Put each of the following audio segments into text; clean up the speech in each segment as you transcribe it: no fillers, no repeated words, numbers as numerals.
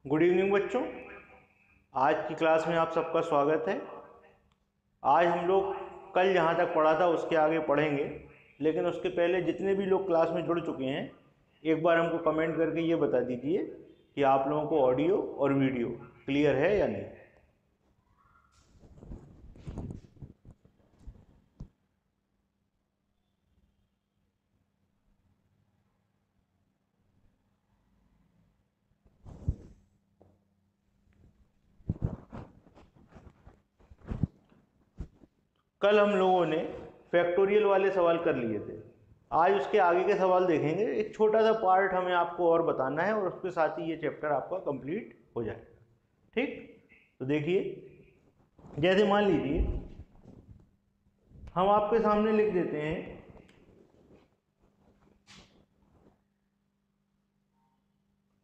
Good evening बच्चों। आज की क्लास में आप सबका स्वागत है। आज हम लोग कल जहाँ तक पढ़ा था उसके आगे पढ़ेंगे, लेकिन उसके पहले जितने भी लोग क्लास में जुड़ चुके हैं एक बार हमको कमेंट करके ये बता दीजिए कि आप लोगों को ऑडियो और वीडियो क्लियर है या नहीं। कल हम लोगों ने फैक्टोरियल वाले सवाल कर लिए थे। आज उसके आगे के सवाल देखेंगे। एक छोटा सा पार्ट हमें आपको और बताना है और उसके साथ ही ये चैप्टर आपका कंप्लीट हो जाएगा। ठीक, तो देखिए, जैसे मान लीजिए हम आपके सामने लिख देते हैं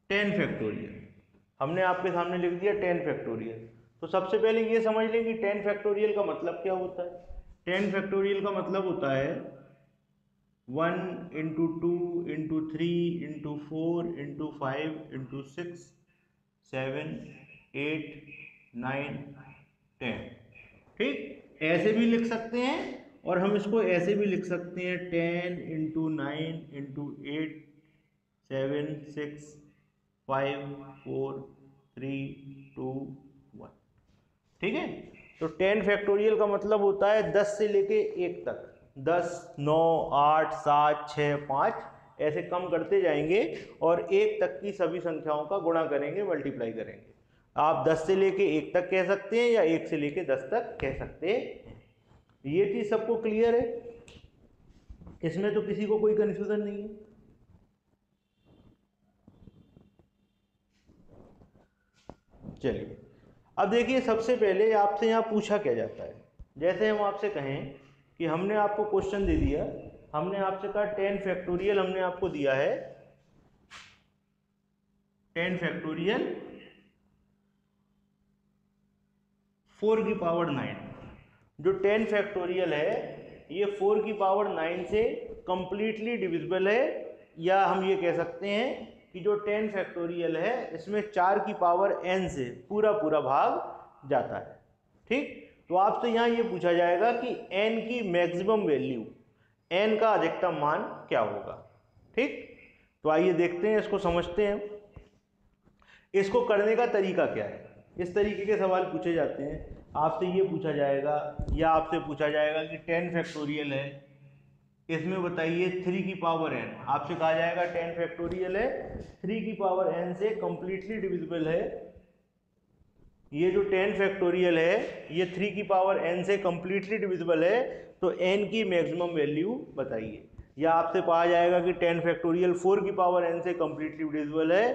10 फैक्टोरियल। हमने आपके सामने लिख दिया 10 फैक्टोरियल। तो सबसे पहले ये समझ लें कि 10 फैक्टोरियल का मतलब क्या होता है। 10 फैक्टोरियल का मतलब होता है 1 into 2 into 3 into 4 into 5 into 6 7 8 9 10। ठीक, ऐसे भी लिख सकते हैं और हम इसको ऐसे भी लिख सकते हैं 10 इंटू 9 इंटू 8 7 6 5 4 3 2 1। ठीक है, तो 10 फैक्टोरियल का मतलब होता है 10 से लेके 1 तक। 10 9 8 7 6 5 ऐसे कम करते जाएंगे और 1 तक की सभी संख्याओं का गुणा करेंगे, मल्टीप्लाई करेंगे। आप 10 से लेके 1 तक कह सकते हैं या 1 से लेके 10 तक कह सकते हैं। ये चीज सबको क्लियर है, इसमें तो किसी को कोई कंफ्यूजन नहीं है। चलिए, अब देखिए, सबसे पहले आपसे यहाँ पूछा क्या जाता है। जैसे हम आपसे कहें कि हमने आपको क्वेश्चन दे दिया, हमने आपसे कहा 10 फैक्टोरियल हमने आपको दिया है 10 फैक्टोरियल 4 की पावर 9। जो 10 फैक्टोरियल है ये 4 की पावर 9 से कंप्लीटली डिविजिबल है, या हम ये कह सकते हैं कि जो 10 फैक्टोरियल है इसमें 4 की पावर n से पूरा पूरा भाग जाता है। ठीक, तो आपसे यहाँ ये पूछा जाएगा कि n की मैक्सिमम वैल्यू, n का अधिकतम मान क्या होगा। ठीक, तो आइए देखते हैं, इसको समझते हैं। इसको करने का तरीका क्या है। इस तरीके के सवाल पूछे जाते हैं। आपसे ये पूछा जाएगा या आपसे पूछा जाएगा कि 10 फैक्टोरियल है, इसमें बताइए 3 की पावर n। आपसे कहा जाएगा 10 फैक्टोरियल है, 3 की पावर n से कंप्लीटली डिविजिबल है। ये जो 10 फैक्टोरियल है ये 3 की पावर n से कंप्लीटली डिविजिबल है, तो n की मैक्सिमम वैल्यू बताइए। या आपसे कहा जाएगा कि 10 फैक्टोरियल 4 की पावर n से कंप्लीटली डिविजिबल है,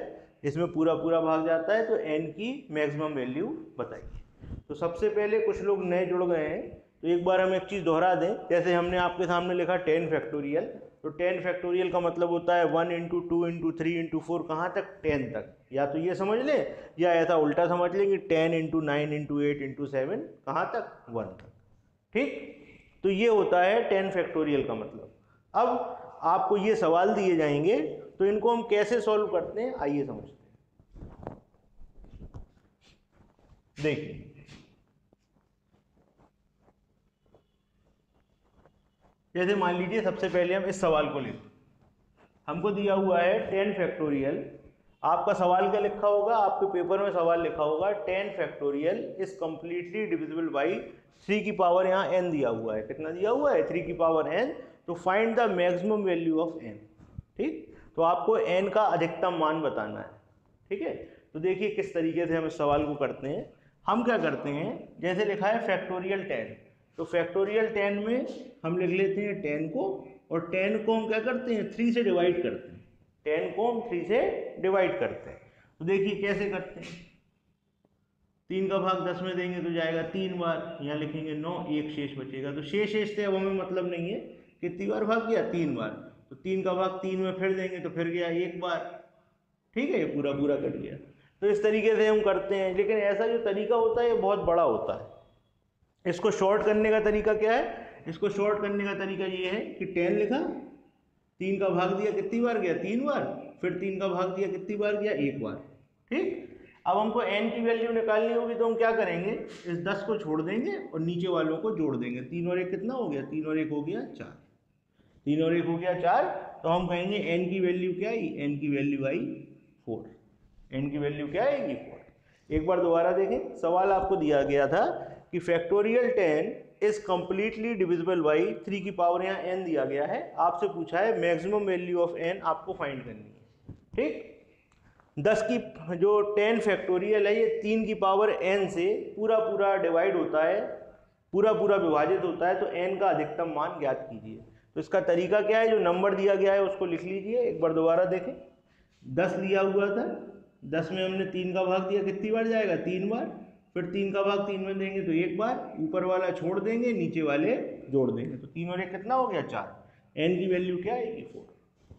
इसमें पूरा पूरा भाग जाता है, तो n की मैक्सिमम वैल्यू बताइए। तो सबसे पहले कुछ लोग नए जुड़ गए हैं, तो एक बार हम एक चीज़ दोहरा दें। जैसे हमने आपके सामने लिखा 10 फैक्टोरियल, तो 10 फैक्टोरियल का मतलब होता है 1 इंटू 2 इंटू 3 इंटू 4, कहाँ तक 10 तक। या तो ये समझ लें या ऐसा उल्टा समझ लें कि 10 इंटू 9 इंटू 8 इंटू 7 कहाँ तक, 1 तक। ठीक, तो ये होता है 10 फैक्टोरियल का मतलब। अब आपको ये सवाल दिए जाएंगे तो इनको हम कैसे सॉल्व करते हैं, आइए समझते हैं। देखिए, जैसे मान लीजिए सबसे पहले हम इस सवाल को लेते हैं। हमको दिया हुआ है 10 फैक्टोरियल। आपका सवाल क्या लिखा होगा, आपके पेपर में सवाल लिखा होगा 10 factorial is completely divisible by 3 की पावर, यहाँ n दिया हुआ है। कितना दिया हुआ है, 3 की पावर n। तो find the maximum value of n। ठीक, तो आपको n का अधिकतम मान बताना है। ठीक है, तो देखिए किस तरीके से हम इस सवाल को करते हैं। हम क्या करते हैं, जैसे लिखा है फैक्टोरियल 10, तो फैक्टोरियल 10 में हम लिख लेते हैं 10 को, और 10 को हम क्या करते हैं, 3 से डिवाइड करते हैं। 10 को हम 3 से डिवाइड करते हैं। तो देखिए कैसे करते हैं। 3 का भाग 10 में देंगे तो जाएगा 3 बार, यहाँ लिखेंगे 9, एक शेष बचेगा। तो शेष से अब हमें मतलब नहीं है कितनी बार भाग गया, 3 बार। तो 3 का भाग 3 में फिर देंगे तो फिर गया 1 बार। ठीक है, ये पूरा पूरा कट गया। तो इस तरीके से हम करते हैं, लेकिन ऐसा जो तरीका होता है ये बहुत बड़ा होता है। इसको शॉर्ट करने का तरीका क्या है, इसको शॉर्ट करने का तरीका ये है कि 10 लिखा, 3 का भाग दिया कितनी बार गया, 3 बार, फिर 3 का भाग दिया कितनी बार गया, 1 बार। ठीक, अब हमको n की वैल्यू निकालनी होगी तो हम क्या करेंगे, इस 10 को छोड़ देंगे और नीचे वालों को जोड़ देंगे। 3 और 1 कितना हो गया, 3 और 1 हो गया 4, 3 और 1 हो गया 4। तो हम कहेंगे n की वैल्यू क्या आई, n की वैल्यू आई 4, n की वैल्यू क्या आएगी 4। एक बार दोबारा देखें, सवाल आपको दिया गया था कि factorial 10 is completely divisible by 3 की पावर, यहाँ n दिया गया है, आपसे पूछा है मैक्सिमम वैल्यू ऑफ n आपको फाइंड करनी है। ठीक, 10 की जो 10 फैक्टोरियल है ये 3 की पावर n से पूरा पूरा डिवाइड होता है, पूरा पूरा विभाजित होता है, तो n का अधिकतम मान ज्ञात कीजिए। तो इसका तरीका क्या है, जो नंबर दिया गया है उसको लिख लीजिए। एक बार दोबारा देखें, 10 लिया हुआ था, 10 में हमने 3 का भाग दिया, कितनी बार जाएगा, 3 बार। फिर 3 का भाग 3 में देंगे तो 1 बार, ऊपर वाला छोड़ देंगे, नीचे वाले जोड़ देंगे, तो 3 और 1 कितना हो गया 4, n की वैल्यू क्या आएगी 4।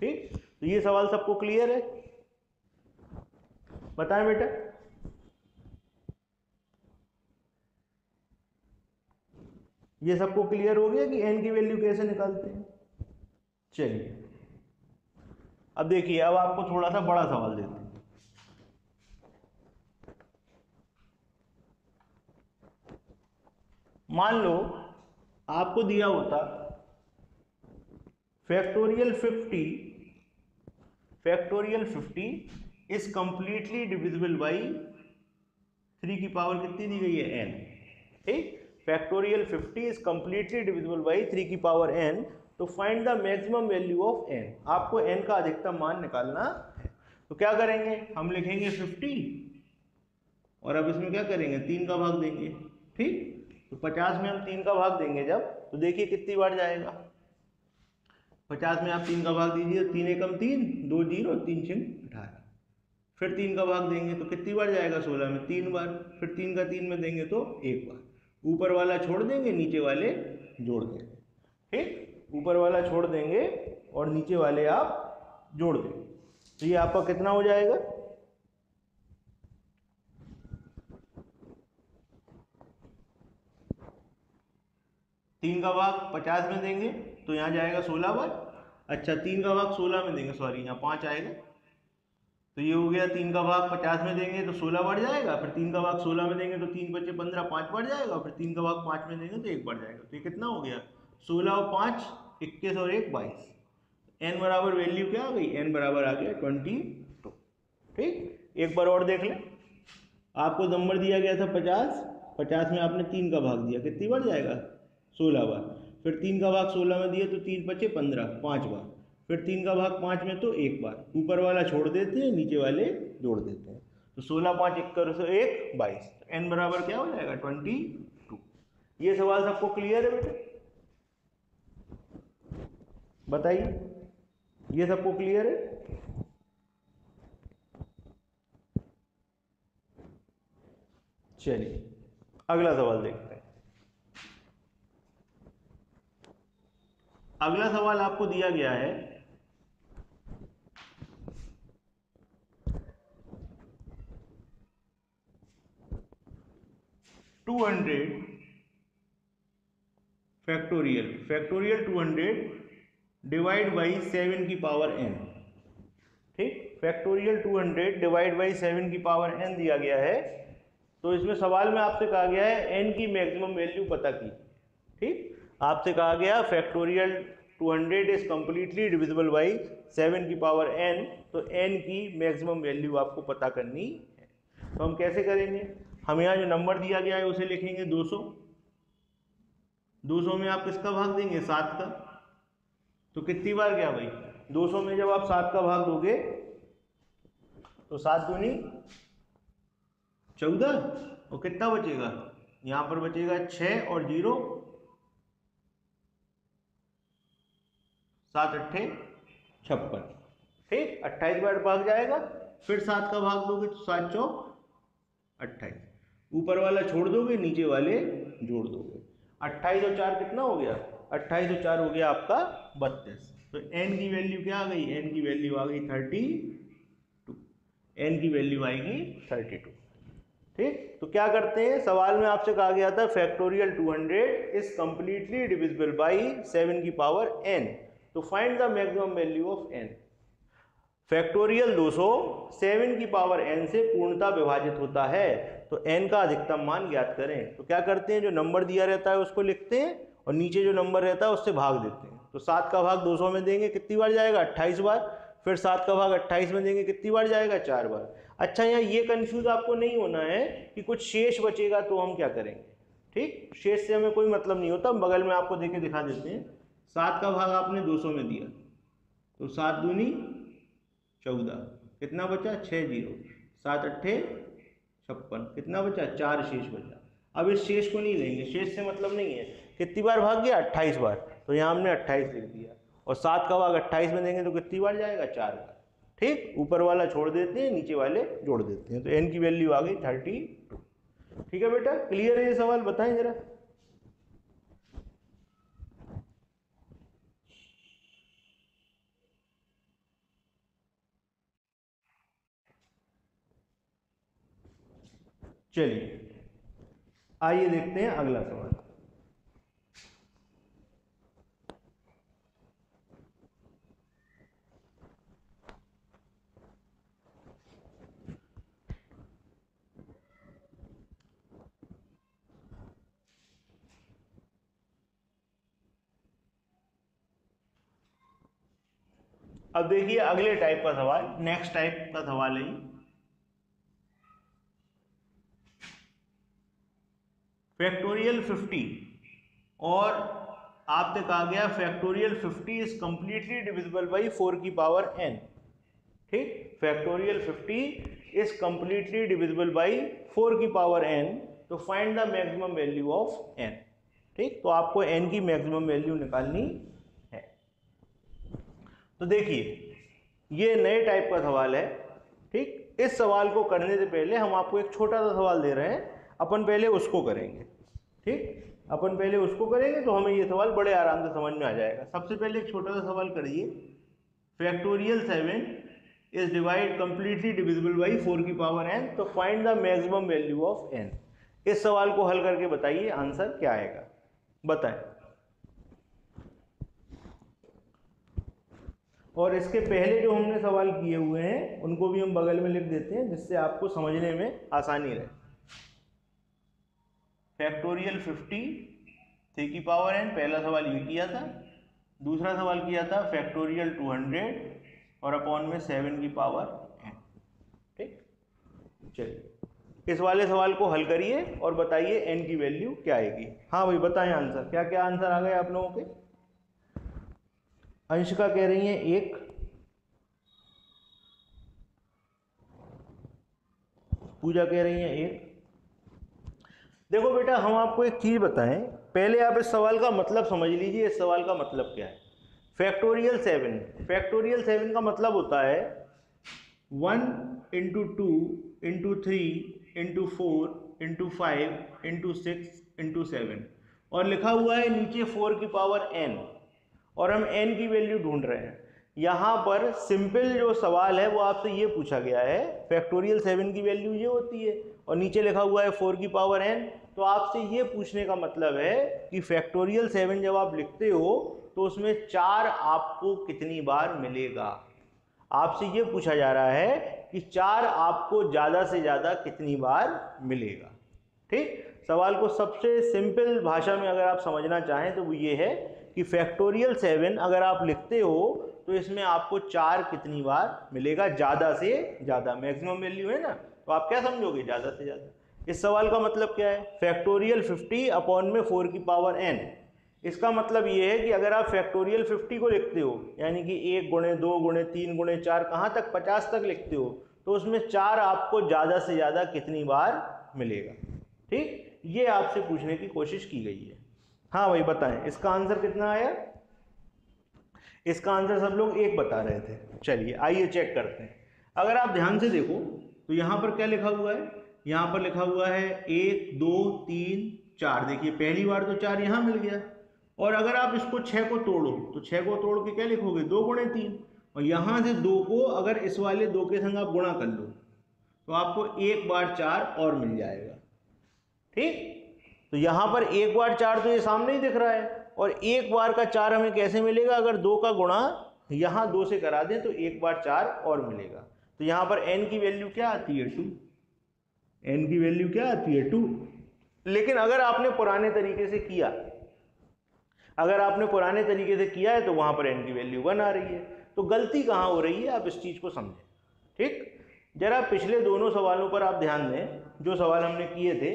ठीक, तो ये सवाल सबको क्लियर है, बताएं बेटा। ये सबको क्लियर हो गया कि n की वैल्यू कैसे निकालते हैं। चलिए अब देखिए, अब आपको थोड़ा सा बड़ा सवाल देते हैं। मान लो आपको दिया होता factorial 50 is completely divisible by 3 की पावर कितनी दी गई है, n। ठीक, factorial 50 is completely divisible by 3 की पावर n, तो find the maximum value of n। आपको n का अधिकतम मान निकालना है। तो क्या करेंगे, हम लिखेंगे 50 और अब इसमें क्या करेंगे, 3 का भाग देंगे। ठीक, तो 50 में हम 3 का भाग देंगे जब, तो देखिए कितनी बार जाएगा, 50 में आप 3 का भाग दीजिए, 3 एकम 3, 2 0, 3 6 18। फिर 3 का भाग देंगे तो कितनी बार जाएगा, 16 में 3 बार। फिर 3 का 3 में देंगे तो 1 बार, ऊपर वाला छोड़ देंगे, नीचे वाले जोड़ देंगे। ठीक, ऊपर वाला छोड़ देंगे और नीचे वाले आप जोड़ देंगे, तो ये आपका कितना हो जाएगा, 3 का भाग 50 में देंगे तो यहाँ जाएगा 16 बार। अच्छा, 3 का भाग 16 में देंगे, सॉरी यहाँ 5 आएगा, तो ये हो गया 3 का भाग 50 में देंगे तो 16 बार जाएगा। फिर 3 का भाग 16 में देंगे तो 3 बचे 15, 5 बार जाएगा। फिर 3 का भाग 5 में देंगे तो 1 बार जाएगा। तो ये कितना हो गया, 16 और 5 21 और 1 22। n बराबर वैल्यू क्या आ गई, n बराबर आ गया 22। ठीक, एक बार और देख लें, आपको नंबर दिया गया था 50, 50 में आपने 3 का भाग दिया, कितनी बार जाएगा, 16 बार। फिर 3 का भाग 16 में दिया तो 3 बचे 15, 5 बार। फिर 3 का भाग 5 में तो 1 बार, ऊपर वाला छोड़ देते हैं, नीचे वाले जोड़ देते हैं। तो 16 5 21 से 1 22, n बराबर क्या हो जाएगा 22। ये सवाल सबको क्लियर है बेटा, बताइए, ये सबको क्लियर है। चलिए अगला सवाल देखते हैं। अगला सवाल आपको दिया गया है 200 फैक्टोरियल 200 डिवाइड बाई 7 की पावर n। ठीक, फैक्टोरियल 200 डिवाइड बाई 7 की पावर n दिया गया है। तो इसमें सवाल में आपसे कहा गया है n की मैक्सिमम वैल्यू पता की। ठीक, आपसे कहा गया factorial 200 is completely divisible by 7 की पावर n, तो n की मैक्सिमम वैल्यू आपको पता करनी है। तो हम कैसे करेंगे, हम यहाँ जो नंबर दिया गया है उसे लिखेंगे 200। 200 में आप किसका भाग देंगे, 7 का। तो कितनी बार गया भाई, 200 में जब आप 7 का भाग दोगे तो 7 दूनी 14, और कितना बचेगा, यहाँ पर बचेगा 6 और 0, 7 अट्ठे 56। ठीक, 28 बार भाग जाएगा। फिर 7 का भाग दोगे तो 7 चौक 28, ऊपर वाला छोड़ दोगे, नीचे वाले जोड़ दोगे। 28 और 4 कितना हो गया, 28 और 4 हो गया आपका 32। तो n की वैल्यू क्या आ गई, n की वैल्यू आ गई 32, n की वैल्यू आएगी 32। ठीक, तो क्या करते हैं, सवाल में आपसे कहा गया था factorial 200 is completely divisible by 7 की पावर n, तो find the maximum value of n। Factorial 200 7 की पावर n से पूर्णतः विभाजित होता है, तो n का अधिकतम मान ज्ञात करें। तो क्या करते हैं, जो नंबर दिया रहता है उसको लिखते हैं और नीचे जो नंबर रहता है उससे भाग देते हैं। तो 7 का भाग 200 में देंगे कितनी बार जाएगा, 28 बार। फिर 7 का भाग 28 में देंगे कितनी बार जाएगा, 4 बार। अच्छा, यहाँ ये कंफ्यूज आपको नहीं होना है कि कुछ शेष बचेगा तो हम क्या करेंगे। ठीक, शेष से हमें कोई मतलब नहीं होता, बगल में आपको देके दिखा देते हैं। 7 का भाग आपने 200 में दिया तो 7 दूनी 14, कितना बचा, 6 जीरो, 7 अट्ठे 56, कितना बचा, 4 शेष बचा। अब इस शेष को नहीं लेंगे, शेष से मतलब नहीं है। कितनी बार भाग गया, 28 बार, तो यहाँ हमने 28 लिख दिया। और 7 का भाग 28 में देंगे तो कितनी बार जाएगा, 4 बार। ठीक, ऊपर वाला छोड़ देते हैं, नीचे वाले जोड़ देते हैं, तो n की वैल्यू आ गई 32। ठीक है बेटा, क्लियर है ये सवाल, बताएं जरा। चलिए आइए देखते हैं अगला सवाल। अब देखिए अगले टाइप का सवाल, नेक्स्ट टाइप का सवाल है। फैक्टोरियल 50 और आपने कहा गया factorial 50 is completely divisible by 4 की पावर n। ठीक, factorial 50 is completely divisible by 4 की पावर n, तो find the maximum value of n। ठीक, तो आपको n की मैक्सिमम वैल्यू निकालनी है। तो देखिए ये नए टाइप का सवाल है। ठीक, इस सवाल को करने से पहले हम आपको एक छोटा सा सवाल दे रहे हैं, अपन पहले उसको करेंगे। ठीक, अपन पहले उसको करेंगे तो हमें ये सवाल बड़े आराम से समझ में आ जाएगा। सबसे पहले एक छोटा सा सवाल करिए, factorial 7 is divide completely divisible by 4 की पावर n, तो find the maximum value of n। इस सवाल को हल करके बताइए आंसर क्या आएगा, बताएं। और इसके पहले जो हमने सवाल किए हुए हैं उनको भी हम बगल में लिख देते हैं, जिससे आपको समझने में आसानी रहे। फैक्टोरियल 50 3 की पावर n, पहला सवाल ये किया था। दूसरा सवाल किया था फैक्टोरियल 200 और अपॉन में 7 की पावर n। ठीक, चलिए इस वाले सवाल को हल करिए और बताइए n की वैल्यू क्या आएगी। हाँ भाई बताएं आंसर, क्या क्या आंसर आ गए आप लोगों के। अंशिका कह रही है 1, पूजा कह रही है 1। देखो बेटा हम आपको एक चीज बताएं, पहले आप इस सवाल का मतलब समझ लीजिए। इस सवाल का मतलब क्या है, फैक्टोरियल 7 का मतलब होता है 1 × 2 × 3 × 4 × 5 × 6 × 7, और लिखा हुआ है नीचे 4 की पावर n, और हम n की वैल्यू ढूंढ रहे हैं। यहाँ पर सिंपल जो सवाल है वो आपसे ये पूछा गया है, फैक्टोरियल 7 की वैल्यू ये होती है और नीचे लिखा हुआ है 4 की पावर n। तो आपसे ये पूछने का मतलब है कि फैक्टोरियल 7 जब आप लिखते हो तो उसमें 4 आपको कितनी बार मिलेगा। आपसे ये पूछा जा रहा है कि 4 आपको ज़्यादा से ज़्यादा कितनी बार मिलेगा। ठीक, सवाल को सबसे सिंपल भाषा में अगर आप समझना चाहें तो वो ये है कि फैक्टोरियल 7 अगर आप लिखते हो तो इसमें आपको 4 कितनी बार मिलेगा, ज़्यादा से ज़्यादा। मैक्सिमम वैल्यू है ना, तो आप क्या समझोगे, ज़्यादा से ज़्यादा। इस सवाल का मतलब क्या है, फैक्टोरियल 50 अपॉन में 4 की पावर n। इसका मतलब ये है कि अगर आप फैक्टोरियल 50 को लिखते हो, यानी कि 1 × 2 × 3 × 4 कहाँ तक, 50 तक लिखते हो, तो उसमें 4 आपको ज़्यादा से ज़्यादा कितनी बार मिलेगा। ठीक, ये आपसे पूछने की कोशिश की गई है। हाँ भाई बताएं इसका आंसर कितना आया। इसका आंसर सब लोग 1 बता रहे थे। चलिए आइए चेक करते हैं। अगर आप ध्यान से देखो तो यहाँ पर क्या लिखा हुआ है, यहाँ पर लिखा हुआ है 1 2 3 4। देखिए पहली बार तो 4 यहाँ मिल गया, और अगर आप इसको 6 को तोड़ो तो 6 को तोड़ के क्या लिखोगे, 2 × 3, और यहाँ से 2 को अगर इस वाले 2 के संग आप गुणा कर लो तो आपको 1 बार 4 और मिल जाएगा। ठीक, तो यहाँ पर 1 बार 4 तो ये सामने ही दिख रहा है, और 1 बार का 4 हमें कैसे मिलेगा, अगर 2 का गुणा यहाँ 2 से करा दें तो एक बार 4 और मिलेगा। तो यहाँ पर n की वैल्यू क्या आती है 2, n की वैल्यू क्या आती है 2। लेकिन अगर आपने पुराने तरीके से किया, अगर आपने पुराने तरीके से किया है तो वहाँ पर n की वैल्यू 1 आ रही है। तो गलती कहाँ हो रही है आप इस चीज़ को समझें। ठीक, जरा पिछले दोनों सवालों पर आप ध्यान दें, जो सवाल हमने किए थे।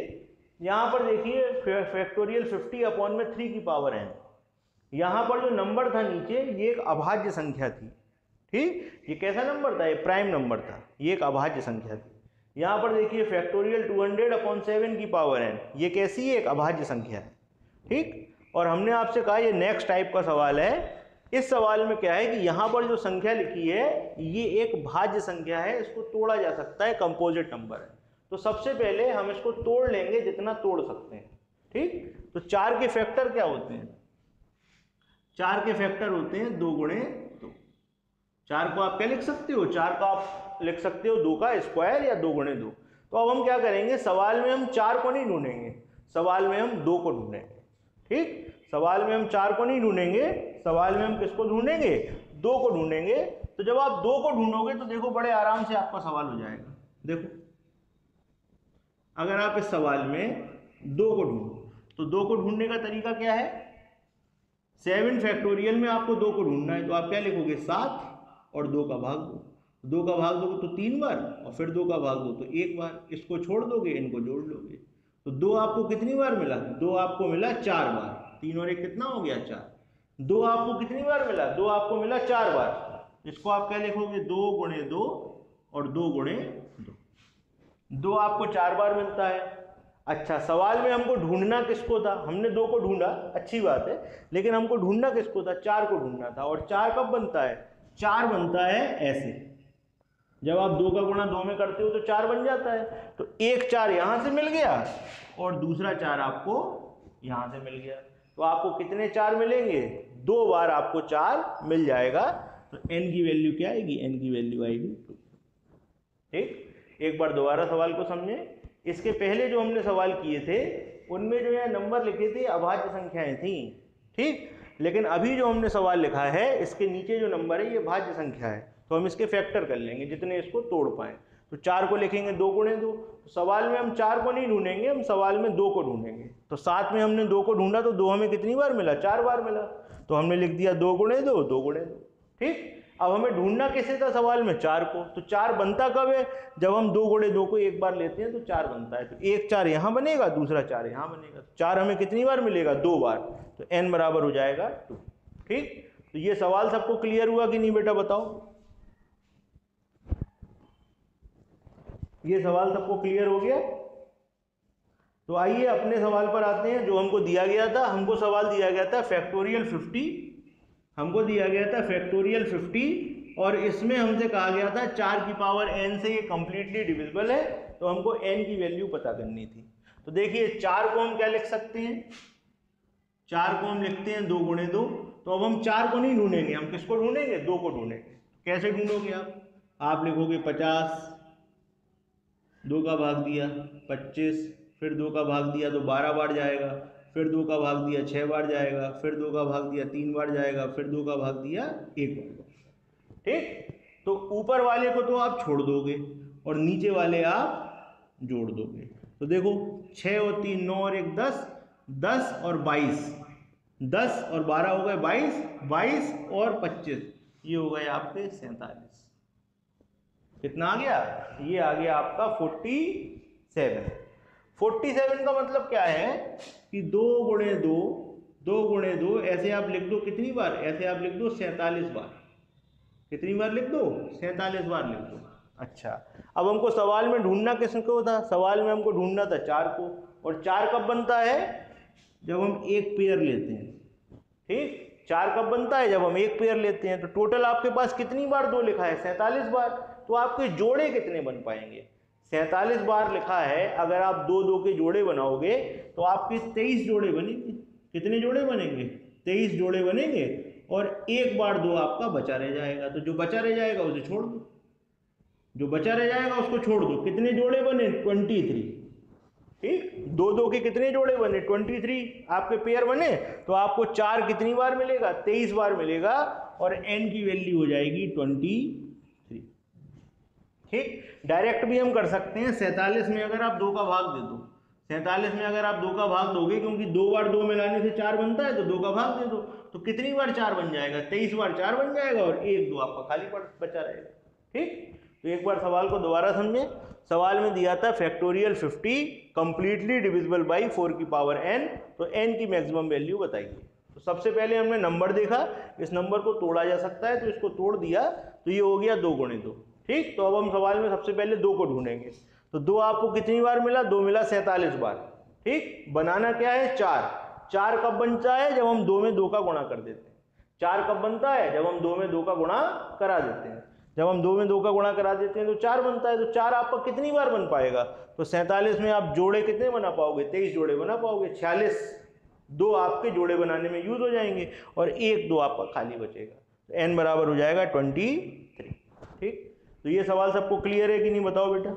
यहाँ पर देखिए फैक्टोरियल 50/3 की पावर n, यहाँ पर जो नंबर था नीचे ये एक अभाज्य संख्या थी। ठीक, ये कैसा नंबर था, ये प्राइम नंबर था, ये एक अभाज्य संख्या थी। यहाँ पर देखिए फैक्टोरियल 200/7 की पावर n, ये कैसी है, एक अभाज्य संख्या है। ठीक, और हमने आपसे कहा ये नेक्स्ट टाइप का सवाल है। इस सवाल में क्या है कि यहाँ पर जो संख्या लिखी है ये एक भाज्य संख्या है, इसको तोड़ा जा सकता है, कंपोजिट नंबर है। तो सबसे पहले हम इसको तोड़ लेंगे जितना तोड़ सकते हैं। ठीक, तो 4 के फैक्टर क्या होते हैं, 4 के फैक्टर होते हैं 2 गुणे 2। 4 को आप क्या लिख सकते हो, 4 का आप लिख सकते हो 2 का स्क्वायर या 2 गुणे 2। तो अब हम क्या करेंगे, सवाल में हम 4 को नहीं ढूंढेंगे, सवाल में हम 2 को ढूंढेंगे। ठीक, सवाल में हम 4 को नहीं ढूंढेंगे, सवाल में हम किसको ढूंढेंगे, 2 को ढूंढेंगे। तो जब आप 2 को ढूंढोगे तो देखो बड़े आराम से आपका सवाल हो जाएगा। देखो अगर आप इस सवाल में 2 को ढूंढो तो 2 को ढूंढने का तरीका क्या है, 7 फैक्टोरियल में आपको 2 को ढूंढना है। तो आप क्या लिखोगे, 7 और 2 का भाग दो, 2 का भाग दोगे तो 3 बार, और फिर 2 का भाग दो तो 1 बार, इसको छोड़ दोगे, इनको जोड़ लोगे। तो 2 आपको कितनी बार मिला, 2 आपको मिला 4 बार, 3 और 1 कितना हो गया 4। 2 आपको कितनी बार मिला, 2 आपको मिला 4 बार। इसको आप क्या लिखोगे, 2 गुणे 2 और 2 गुणे 2, 2 आपको 4 बार मिलता है। अच्छा, सवाल में हमको ढूंढना किसको था, हमने 2 को ढूंढा, अच्छी बात है, लेकिन हमको ढूंढना किसको था, 4 को ढूंढना था। और 4 कब बनता है, 4 बनता है ऐसे, जब आप 2 का गुणा 2 में करते हो तो 4 बन जाता है। तो एक 4 यहां से मिल गया और दूसरा 4 आपको यहां से मिल गया। तो आपको कितने 4 मिलेंगे, 2 बार आपको 4 मिल जाएगा। तो n की वैल्यू क्या आएगी, n की वैल्यू आएगी 2। ठीक, एक बार दोबारा सवाल को समझें। इसके पहले जो हमने सवाल किए थे उनमें जो है नंबर लिखे थे अभाज्य संख्याएं थी। ठीक, लेकिन अभी जो हमने सवाल लिखा है इसके नीचे जो नंबर है ये भाज्य संख्या है। तो हम इसके फैक्टर कर लेंगे जितने इसको तोड़ पाए। तो 4 को लिखेंगे 2 गुणे 2। तो सवाल में हम 4 को नहीं ढूंढेंगे, हम सवाल में 2 को ढूंढेंगे। तो 7 में हमने 2 को ढूंढा तो 2 हमें कितनी बार मिला, 4 बार मिला। तो हमने लिख दिया 2 गुणे 2, 2 गुणे 2। ठीक, अब हमें ढूंढना किसे था सवाल में, 4 को। तो 4 बनता कब है, जब हम 2 गुणे 2 को एक बार लेते हैं तो 4 बनता है। तो एक 4 यहाँ बनेगा, दूसरा 4 यहाँ बनेगा। 4 हमें कितनी बार मिलेगा, 2 बार। तो n बराबर हो जाएगा 2। ठीक, तो ये सवाल सबको क्लियर हुआ कि नहीं बेटा, बताओ। ये सवाल सबको क्लियर हो गया। तो आइए अपने सवाल पर आते हैं जो हमको दिया गया था। हमको सवाल दिया गया था फैक्टोरियल 50, हमको दिया गया था फैक्टोरियल 50, और इसमें हमसे कहा गया था 4 की पावर n से ये कंप्लीटली डिविजिबल है। तो हमको n की वैल्यू पता करनी थी। तो देखिए 4 को हम क्या लिख सकते हैं, 4 को हम लिखते हैं 2 गुणे 2। तो अब हम 4 को नहीं ढूंढेंगे, हम किसको ढूंढेंगे, 2 को ढूंढेंगे। कैसे ढूंढोगे आप लिखोगे 50, 2 का भाग दिया 25, फिर 2 का भाग दिया तो 12 बार जाएगा, फिर 2 का भाग दिया 6 बार जाएगा, फिर 2 का भाग दिया 3 बार जाएगा, फिर 2 का भाग दिया 1 बार। ठीक, तो ऊपर वाले को तो आप छोड़ दोगे और नीचे वाले आप जोड़ दोगे। तो देखो 6 और 3 9 और 1 10, 10 और 22, 10 और 12 हो गए 22, 22 और 25 ये हो गए आपके 47। कितना आ गया, ये आ गया आपका 47। 47 का मतलब क्या है कि 2 गुणे 2, 2 गुणे 2 ऐसे आप लिख दो कितनी बार, ऐसे आप लिख दो 47 बार। कितनी बार लिख दो, 47 बार लिख दो। अच्छा, अब हमको सवाल में ढूंढना किसको था, सवाल में हमको ढूंढना था 4 को। और 4 कब बनता है, जब हम एक पेयर लेते हैं। ठीक, 4 कब बनता है, जब हम एक पेयर लेते हैं। तो टोटल आपके पास कितनी बार 2 लिखा है, 47 बार। तो आपके जोड़े कितने बन पाएंगे, 47 बार लिखा है। अगर आप 2 2 के जोड़े बनाओगे तो आपके 23 जोड़े बनेंगे। कितने जोड़े बनेंगे, 23 जोड़े बनेंगे। और एक बार 2 आपका बचा रह जाएगा। तो जो बचा रह जाएगा उसे छोड़ दो, जो बचा रह जाएगा उसको छोड़ दो। कितने जोड़े बने, 23। ठीक, 2 2 के कितने जोड़े बने, 23 आपके पेयर बने। तो आपको 4 कितनी बार मिलेगा, 23 बार मिलेगा। और n की वैल्यू हो जाएगी 23। ठीक, डायरेक्ट भी हम कर सकते हैं। 47 में अगर आप 2 का भाग दे दो, 47 में अगर आप 2 का भाग दोगे, क्योंकि 2 बार 2 मिलाने से 4 बनता है, तो 2 का भाग दे दो, तो कितनी बार 4 बन जाएगा, 23 बार 4 बन जाएगा और 1 2 आपका खाली बचा रहेगा। ठीक, तो एक बार सवाल को दोबारा समझें। सवाल में दिया था फैक्टोरियल 50 कंप्लीटली डिविजिबल बाई 4 की पावर n, तो n की मैक्सिमम वैल्यू बताइए। तो सबसे पहले हमने नंबर देखा, इस नंबर को तोड़ा जा सकता है, तो इसको तोड़ दिया, तो ये हो गया 2 गुणे 2। ठीक, तो अब हम सवाल में सबसे पहले 2 को ढूंढेंगे। तो 2 आपको कितनी बार मिला, 2 मिला 47 बार। ठीक, बनाना क्या है, 4। 4 कब बनता है, जब हम 2 में 2 का गुणा कर देते हैं। 4 कब बनता है, जब हम 2 में 2 का गुणा करा देते हैं। जब हम 2 में 2 का गुणा करा देते हैं तो 4 बनता है। तो 4 आपका कितनी बार बन पाएगा, तो 47 में आप जोड़े कितने बना पाओगे, 23 जोड़े बना पाओगे। 46 2 आपके जोड़े बनाने में यूज हो जाएंगे और 1 2 आपका खाली बचेगा। तो n बराबर हो जाएगा 23। ठीक, तो ये सवाल सबको क्लियर है कि नहीं, बताओ बेटा।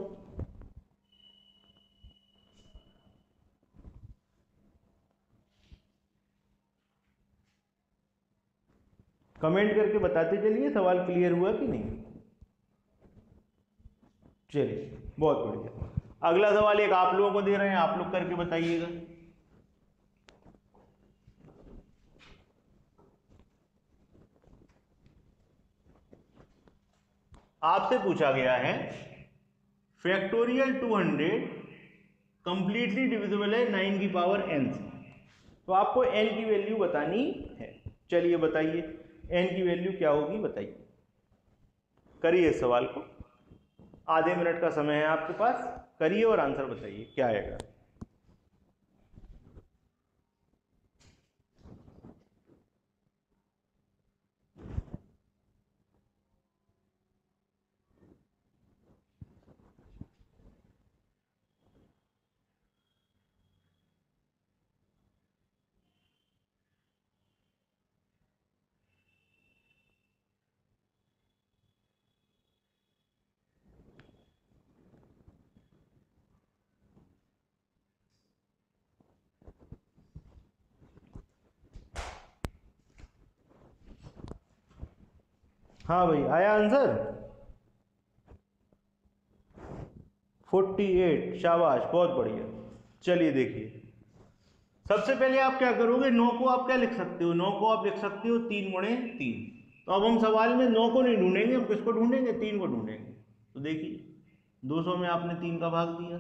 कमेंट करके बताते चलिए सवाल क्लियर हुआ कि नहीं। चलिए, बहुत बढ़िया। अगला सवाल एक आप लोगों को दे रहे हैं, आप लोग करके बताइएगा। आपसे पूछा गया है फैक्टोरियल 200 कंप्लीटली डिविजिबल है 9 की पावर n से, तो आपको n की वैल्यू बतानी है। चलिए बताइए n की वैल्यू क्या होगी, बताइए। करिए इस सवाल को, आधे मिनट का समय है आपके पास, करिए और आंसर बताइए क्या आएगा। हाँ भाई, आया आंसर 48। शाबाश, बहुत बढ़िया। चलिए देखिए, सबसे पहले आप क्या करोगे, 9 को आप क्या लिख सकते हो, 9 को आप लिख सकते हो 3 गुणे 3। तो अब हम सवाल में 9 को नहीं ढूंढेंगे, हम किसको ढूंढेंगे, 3 को ढूंढेंगे। तो देखिए 200 में आपने 3 का भाग दिया,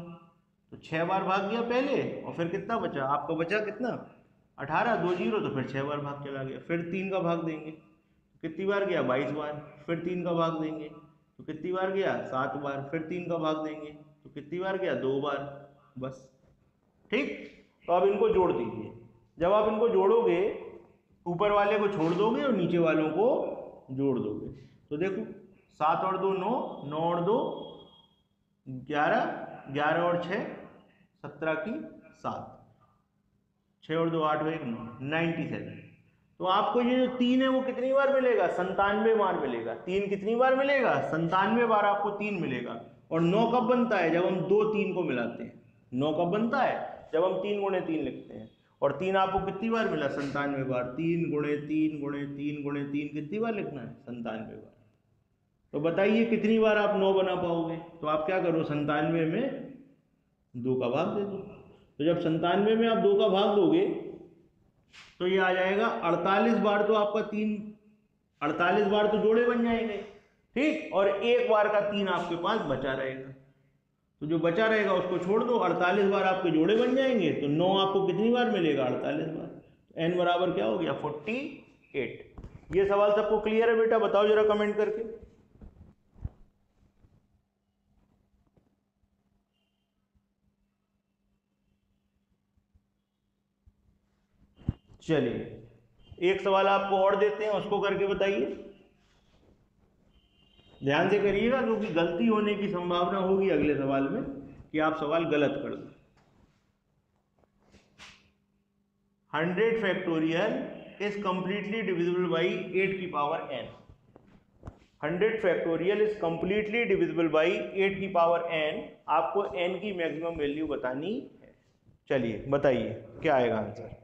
तो 6 बार भाग दिया पहले, और फिर कितना बचा आपका, बचा कितना 18, 2 जीरो, तो फिर 6 बार भाग चला गया। फिर 3 का भाग देंगे, कितनी बार गया 22 बार। फिर 3 का भाग देंगे तो कितनी बार गया 7 बार। फिर 3 का भाग देंगे तो कितनी बार गया 2 बार, बस। ठीक, तो अब इनको जोड़ दीजिए। जब आप इनको जोड़ोगे, ऊपर वाले को छोड़ दोगे और नीचे वालों को जोड़ दोगे, तो देखो 7 और 2 9, 9 और 2 11, 11 और 6 17 की 7, 6 और 2 8 और 1 9, 97। तो आपको ये जो 3 है वो कितनी बार मिलेगा, 97 बार मिलेगा। 3 कितनी बार मिलेगा, 97 बार आपको 3 मिलेगा। और 9 कब बनता है, जब हम 2 3 को मिलाते हैं। 9 कब बनता है, जब हम 3 गुणे 3 लिखते हैं। और 3 आपको कितनी बार मिला, 97 बार। 3 गुणे 3 गुणे 3 गुणे 3 कितनी बार लिखना है, 97 बार। तो बताइए कितनी बार आप 9 बना पाओगे। तो आप क्या करो, 97 में 2 का भाग दे दो। तो जब 97 में आप 2 का भाग दोगे तो ये आ जाएगा 48 बार। तो आपका 48 बार तो जोड़े बन जाएंगे। ठीक, और 1 बार का 3 आपके पास बचा रहेगा। तो जो बचा रहेगा उसको छोड़ दो, 48 बार आपके जोड़े बन जाएंगे। तो 9 आपको कितनी बार मिलेगा, 48 बार। तो n बराबर क्या हो गया 48। ये सवाल सबको क्लियर है बेटा, बताओ जरा कमेंट करके। चलिए एक सवाल आपको और देते हैं, उसको करके बताइए। ध्यान से करिएगा, क्योंकि गलती होने की संभावना होगी अगले सवाल में कि आप सवाल गलत कर दो। 100 factorial is completely divisible by 8 की power n। 100 factorial is completely divisible by 8 की पावर n। आपको n की मैक्सिमम वैल्यू बतानी है। चलिए बताइए क्या आएगा आंसर।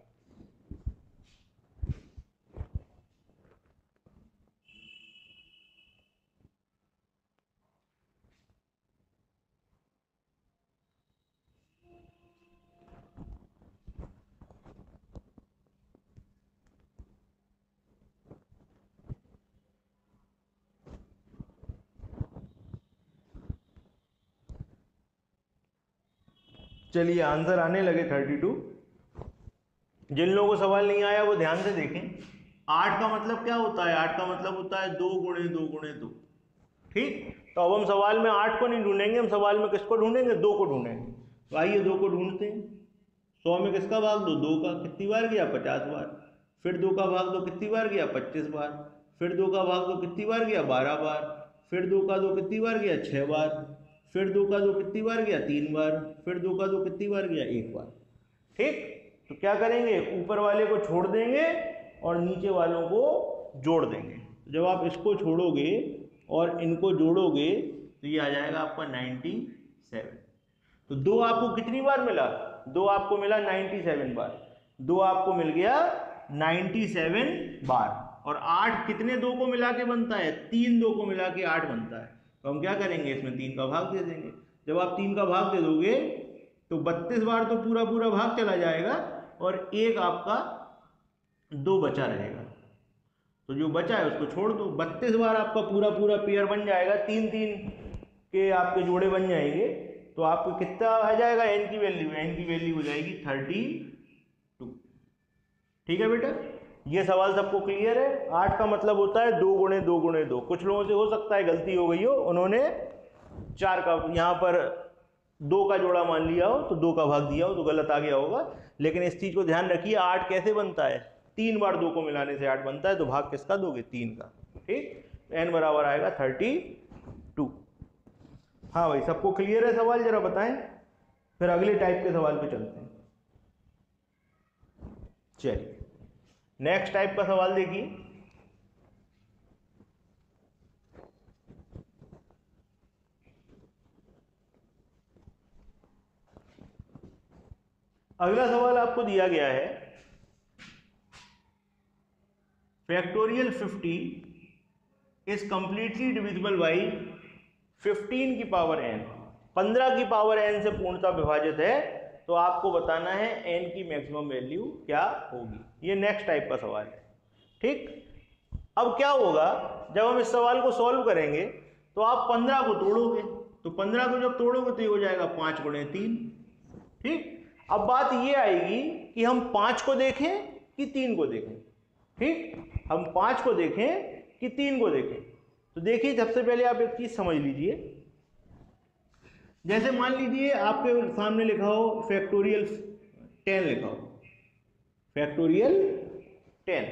चलिए आंसर आने लगे 32। जिन लोगों को सवाल नहीं आया वो ध्यान से देखें। 8 का मतलब क्या होता है? 8 का मतलब होता है 2 गुणे 2 गुणे 2। ठीक, तो अब हम सवाल में 8 को नहीं ढूंढेंगे, हम सवाल में किसको ढूंढेंगे? 2 को ढूंढेंगे। तो आइए 2 को ढूंढते हैं। 100 में किसका भाग दो? 2 का। कितनी बार गया? 50 बार। फिर 2 का भाग दो, कितनी बार गया? 25 बार। फिर 2 का भाग दो, कितनी बार गया? 12 बार। फिर 2 का 2 कितनी बार गया? 6 बार। फिर 2 का 2 कितनी बार गया? 3 बार। फिर 2 का 2 कितनी बार गया? 1 बार। ठीक, तो क्या करेंगे? ऊपर वाले को छोड़ देंगे और नीचे वालों को जोड़ देंगे। जब आप इसको छोड़ोगे और इनको जोड़ोगे तो ये आ जाएगा आपका 97। तो 2 आपको कितनी बार मिला? 2 आपको मिला 97 बार। 2 आपको मिल गया 97 बार। और 8 कितने 2 को मिला के बनता है? 3 2 को मिला के 8 बनता है। तो हम क्या करेंगे? इसमें 3 का भाग दे देंगे। जब आप 3 का भाग दे दोगे तो 32 बार तो पूरा पूरा भाग चला जाएगा और एक आपका 2 बचा रहेगा। तो जो बचा है उसको छोड़ दो। 32 बार आपका पूरा पूरा पेयर बन जाएगा, 3 3 के आपके जोड़े बन जाएंगे। तो आपको कितना आ जाएगा? एन की वैल्यू, एन की वैल्यू हो जाएगी 32। ठीक है बेटा, ये सवाल सबको क्लियर है? 8 का मतलब होता है 2 गुणे 2 गुणे 2। कुछ लोगों से हो सकता है गलती हो गई हो, उन्होंने 4 का यहाँ पर 2 का जोड़ा मान लिया हो तो 2 का भाग दिया हो तो गलत आ गया होगा। लेकिन इस चीज को ध्यान रखिए, 8 कैसे बनता है? 3 बार 2 को मिलाने से 8 बनता है। तो भाग किसका दोगे? 3 का। ठीक, एन बराबर आएगा 32। हाँ भाई, सबको क्लियर है सवाल? जरा बताएं, फिर अगले टाइप के सवाल पे चलते हैं। चलिए नेक्स्ट टाइप का सवाल देखिए। अगला सवाल आपको दिया गया है, factorial 50 is completely divisible by 15 की पावर n। 15 की पावर n से पूर्णतः विभाजित है, तो आपको बताना है n की मैक्सिमम वैल्यू क्या होगी। ये नेक्स्ट टाइप का सवाल है। ठीक, अब क्या होगा जब हम इस सवाल को सॉल्व करेंगे? तो आप 15 को तोड़ोगे, तो 15 को जब तोड़ोगे तो ये हो जाएगा 5 गुणे 3। ठीक, अब बात ये आएगी कि हम 5 को देखें कि 3 को देखें। ठीक, हम 5 को देखें कि 3 को देखें। तो देखिए, सबसे पहले आप एक चीज समझ लीजिए। जैसे मान लीजिए आपके सामने लिखा हो फैक्टोरियल 10 लिखा हो, फैक्टोरियल 10।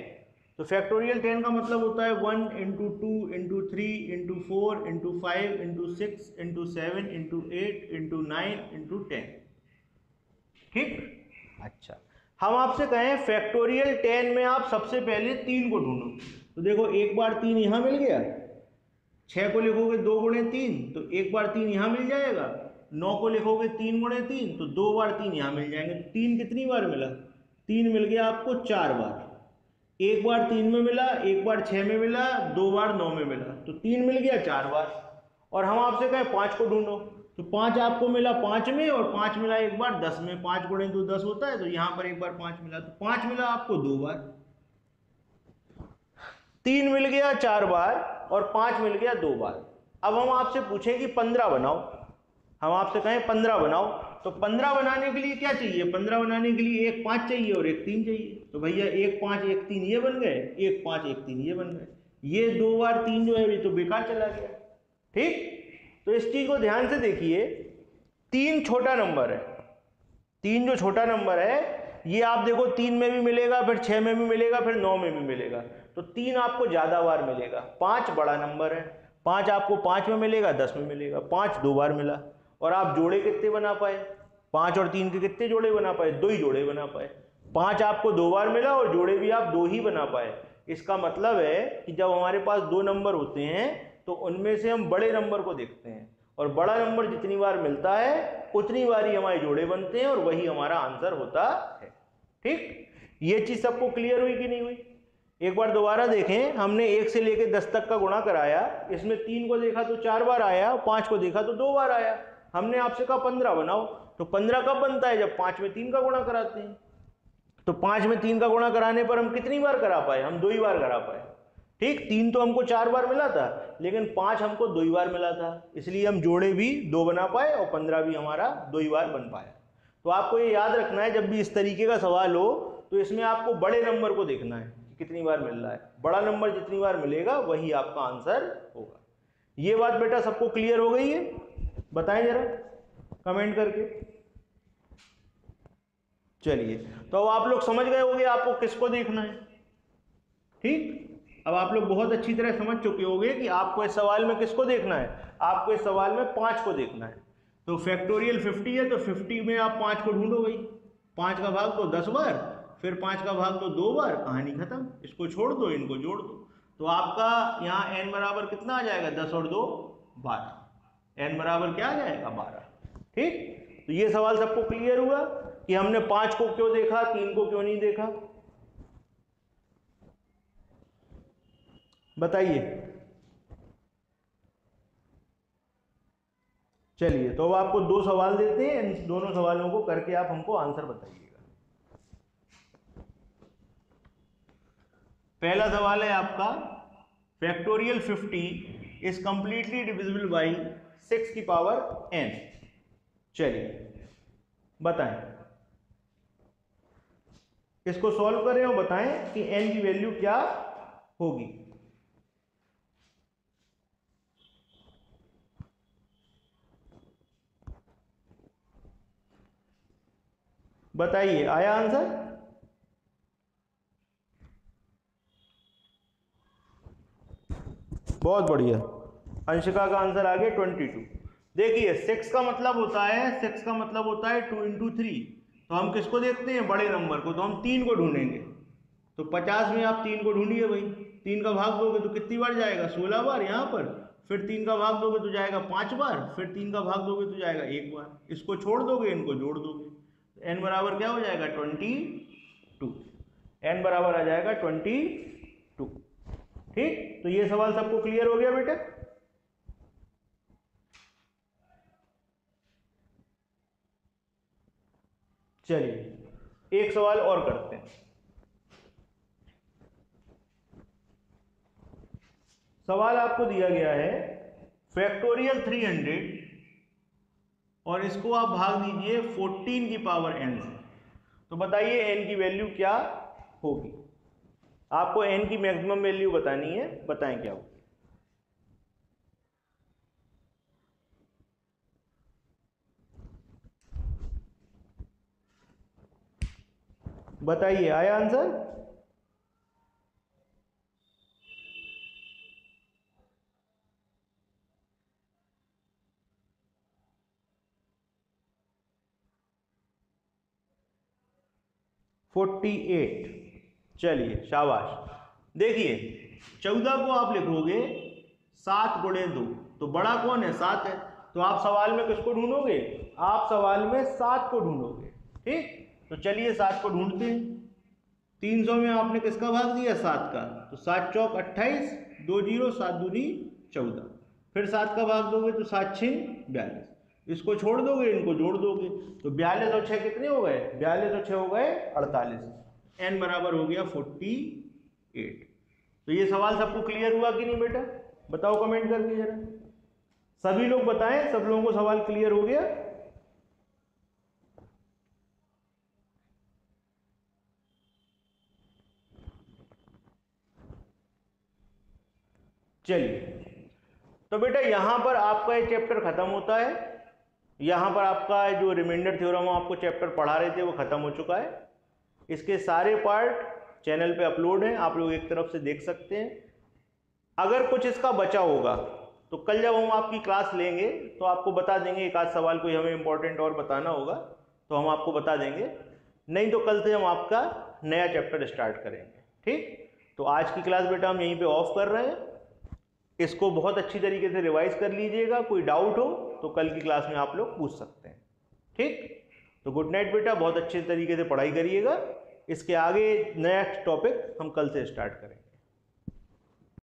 तो फैक्टोरियल 10 का मतलब होता है 1 into 2 into 3 into 4 into 5 into 6 into 7 into 8 into 9 into 10। ठीक, अच्छा, हम आपसे कहें फैक्टोरियल 10 में आप सबसे पहले 3 को ढूंढो। तो देखो, एक बार 3 यहां मिल गया। 6 को लिखोगे 2 गुणे 3 तो एक बार 3 यहां मिल जाएगा। 9 को लिखोगे 3 गुणे 3 तो 2 बार 3 यहां मिल जाएंगे। तो 3 कितनी बार मिला? 3 मिल गया आपको 4 बार। एक बार 3 में मिला, एक बार 6 में मिला, 2 बार 9 में मिला, तो 3 मिल गया 4 बार। और हम आपसे कहें 5 को ढूंढो, तो 5 आपको मिला 5 में और 5 मिला एक बार 10 में। 5 गुणे 2 10 होता है, तो यहां पर एक बार 5 मिला, तो 5 मिला आपको 2 बार। 3 मिल गया 4 बार और 5 मिल गया 2 बार। अब हम आपसे पूछें कि 15 बनाओ। हम आपसे कहें 15 बनाओ, तो 15 बनाने के लिए क्या चाहिए? 15 बनाने के लिए एक 5 चाहिए और एक 3 चाहिए। तो भैया एक 5 एक 3 ये बन गए, एक 5 एक 3 ये बन गए। ये 2 बार 3 जो है ये तो बेकार चला गया। ठीक, तो इस चीज को ध्यान से देखिए। 3 छोटा नंबर है। 3 जो छोटा नंबर है ये आप देखो 3 में भी मिलेगा, फिर 6 में भी मिलेगा, फिर 9 में भी मिलेगा। तो 3 आपको ज्यादा बार मिलेगा। 5 बड़ा नंबर है, 5 आपको 5 में मिलेगा, 10 में मिलेगा। 5 2 बार मिला। और आप जोड़े कितने बना पाए? 5 और 3 के कितने जोड़े बना पाए? 2 ही जोड़े बना पाए। 5 आपको 2 बार मिला और जोड़े भी आप 2 ही बना पाए। इसका मतलब है कि जब हमारे पास 2 नंबर होते हैं तो उनमें से हम बड़े नंबर को देखते हैं, और बड़ा नंबर जितनी बार मिलता है उतनी बार ही हमारे जोड़े बनते हैं और वही हमारा आंसर होता है। ठीक, ये चीज सबको क्लियर हुई कि नहीं हुई? एक बार दोबारा देखें। हमने 1 से लेकर 10 तक का गुणा कराया। इसमें 3 को देखा तो 4 बार आया, 5 को देखा तो 2 बार आया। हमने आपसे कहा 15 बनाओ, तो 15 कब बनता है? जब 5 में 3 का गुणा कराते हैं। तो 5 में 3 का गुणा कराने पर हम कितनी बार करा पाए? हम 2 ही बार करा पाए। ठीक, 3 तो हमको 4 बार मिला था, लेकिन 5 हमको 2 ही बार मिला था, इसलिए हम जोड़े भी 2 बना पाए और 15 भी हमारा 2 ही बार बन पाया। तो आपको ये याद रखना है, जब भी इस तरीके का सवाल हो तो इसमें आपको बड़े नंबर को देखना है कि कितनी बार मिल रहा है। बड़ा नंबर जितनी बार मिलेगा वही आपका आंसर होगा। ये बात बेटा सबको क्लियर हो गई है? बताएं जरा कमेंट करके। चलिए, तो अब आप लोग समझ गए होंगे आपको किसको देखना है। ठीक, अब आप लोग बहुत अच्छी तरह समझ चुके होंगे कि आपको इस सवाल में किसको देखना है। आपको इस सवाल में 5 को देखना है। तो फैक्टोरियल 50 है, तो 50 में आप 5 को ढूंढो भाई। 5 का भाग दो 10 बार, फिर 5 का भाग दो 2 बार, कहानी खत्म। इसको छोड़ दो, इनको जोड़ दो, तो आपका यहाँ n बराबर कितना आ जाएगा? 10 और 2 12। n बराबर क्या आ जाएगा? 12। ठीक, तो ये सवाल सबको क्लियर हुआ कि हमने 5 को क्यों देखा, 3 को क्यों नहीं देखा? बताइए। चलिए, तो अब आपको 2 सवाल देते हैं, इन दोनों सवालों को करके आप हमको आंसर बताइएगा। पहला सवाल है आपका, factorial 50 is completely divisible by 6 की पावर n। चलिए बताएं, इसको सॉल्व करें और बताएं कि n की वैल्यू क्या होगी। बताइए, आया आंसर? बहुत बढ़िया, अंशिका का आंसर आ गया 22। देखिए 6 का मतलब होता है 2 इंटू 3। तो हम किसको देखते हैं? बड़े नंबर को। तो हम 3 को ढूंढेंगे। तो 50 में आप 3 को ढूंढिए भाई। 3 का भाग दोगे तो कितनी बार जाएगा? 16 बार यहाँ पर। फिर 3 का भाग दोगे तो जाएगा 5 बार। फिर 3 का भाग दोगे तो जाएगा 1 बार। इसको छोड़ दोगे, इनको जोड़ दोगे, n बराबर क्या हो जाएगा? 22। n बराबर आ जाएगा 22। ठीक, तो ये सवाल सबको क्लियर हो गया बेटा? चलिए एक सवाल और करते हैं। सवाल आपको दिया गया है फैक्टोरियल 300 और इसको आप भाग दीजिए 14 की पावर n से। तो बताइए n की वैल्यू क्या होगी? आपको n की मैक्सिमम वैल्यू बतानी है, बताएं क्या होगी। बताइए, आया आंसर? $48। चलिए शाबाश। देखिए 14 को आप लिखोगे 7 गुणे 2, तो बड़ा कौन है? 7 है। तो आप सवाल में किसको ढूंढोगे? आप सवाल में 7 को ढूंढोगे। ठीक, तो चलिए 7 को ढूंढते हैं। 300 में आपने किसका भाग दिया? 7 का। तो 7 चौक 28, 2 0, 7 दूनी 14। फिर 7 का भाग दोगे तो 7 6 42। इसको छोड़ दोगे, इनको जोड़ दोगे, तो 42 और 6 कितने हो गए? 42 और 6 हो गए 48। n बराबर हो गया 48। तो ये सवाल सबको क्लियर हुआ कि नहीं बेटा? बताओ कमेंट करके जरा, सभी लोग बताएं, सब लोगों को सवाल क्लियर हो गया? चलिए, तो बेटा यहां पर आपका ये चैप्टर खत्म होता है। यहां पर आपका जो रिमाइंडर थ्योरम आपको चैप्टर पढ़ा रहे थे वो खत्म हो चुका है। इसके सारे पार्ट चैनल पे अपलोड हैं, आप लोग एक तरफ से देख सकते हैं। अगर कुछ इसका बचा होगा तो कल जब हम आपकी क्लास लेंगे तो आपको बता देंगे। एक आध सवाल कोई हमें इंपॉर्टेंट और बताना होगा तो हम आपको बता देंगे, नहीं तो कल से हम आपका नया चैप्टर स्टार्ट करेंगे। ठीक, तो आज की क्लास बेटा हम यहीं पे ऑफ कर रहे हैं। इसको बहुत अच्छी तरीके से रिवाइज कर लीजिएगा। कोई डाउट हो तो कल की क्लास में आप लोग पूछ सकते हैं। ठीक, तो गुड नाइट बेटा, बहुत अच्छे तरीके से पढ़ाई करिएगा। इसके आगे नेक्स्ट टॉपिक हम कल से स्टार्ट करेंगे।